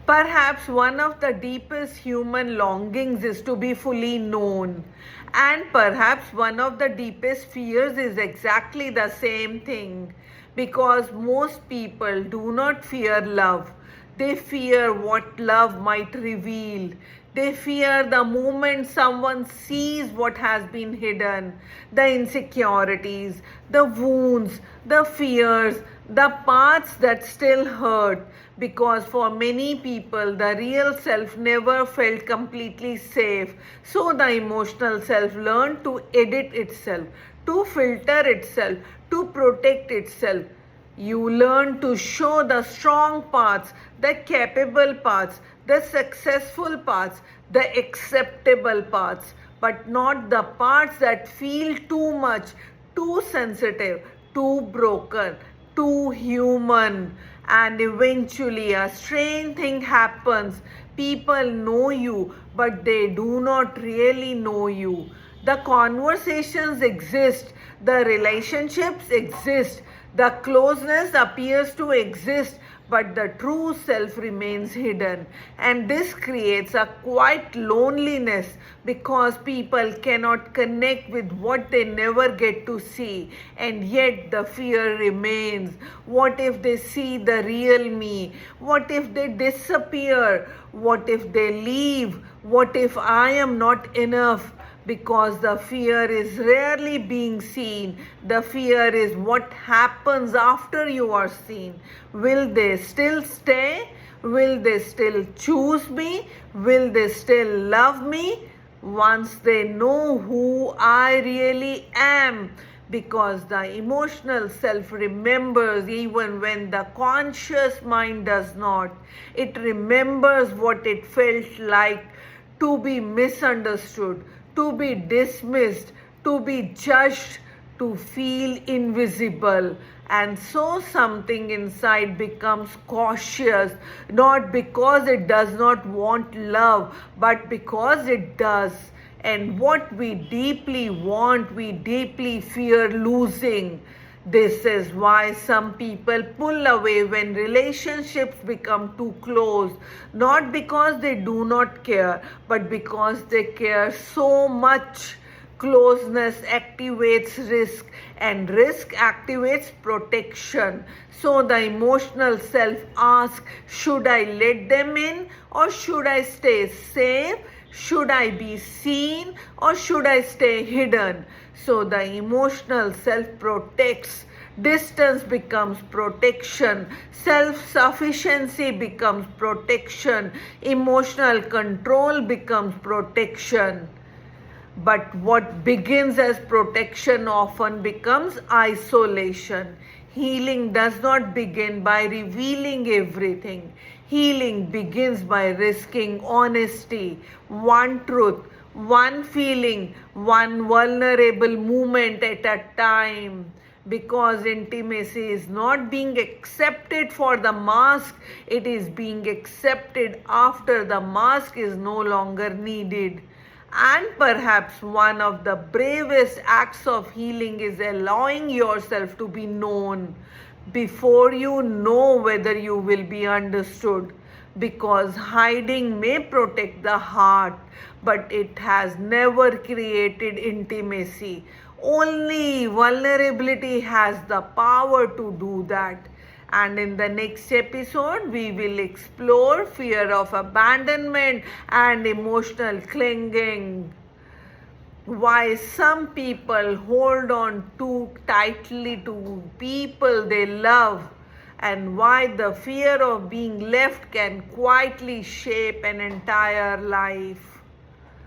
Perhaps one of the deepest human longings is to be fully known. And perhaps one of the deepest fears is exactly the same thing. Because most people do not fear love, they fear what love might reveal. They fear the moment someone sees what has been hidden, the insecurities, the wounds, the fears, the parts that still hurt. Because for many people, the real self never felt completely safe. So the emotional self learned to edit itself, to filter itself, to protect itself. You learn to show the strong parts, the capable parts, the successful parts, the acceptable parts, but not the parts that feel too much, too sensitive, too broken, too human. And eventually, a strange thing happens. People know you, but they do not really know you. The conversations exist, the relationships exist, the closeness appears to exist, but the true self remains hidden. And this creates a quiet loneliness because people cannot connect with what they never get to see. And yet the fear remains. What if they see the real me? What if they disappear? What if they leave? What if I am not enough? Because the fear is rarely being seen. The fear is what happens after you are seen. Will they still stay? Will they still choose me? Will they still love me? Once they know who I really am. Because the emotional self remembers even when the conscious mind does not. It remembers what it felt like to be misunderstood, to be dismissed, to be judged, to feel invisible. And so something inside becomes cautious, not because it does not want love, but because it does. And what we deeply want, we deeply fear losing. This is why some people pull away when relationships become too close, not because they do not care, but because they care so much. Closeness activates risk, and risk activates protection. So the emotional self asks, should I let them in or should I stay safe? Should I be seen or should I stay hidden? So the emotional self protects. Distance becomes protection. Self-sufficiency becomes protection. Emotional control becomes protection. But what begins as protection often becomes isolation. Healing does not begin by revealing everything. Healing begins by risking honesty, one truth, one feeling, one vulnerable moment at a time. Because intimacy is not being accepted for the mask, it is being accepted after the mask is no longer needed. And perhaps one of the bravest acts of healing is allowing yourself to be known before you know whether you will be understood. Because hiding may protect the heart, but it has never created intimacy. Only vulnerability has the power to do that. And in the next episode, we will explore fear of abandonment and emotional clinging. Why some people hold on too tightly to people they love, and why the fear of being left can quietly shape an entire life.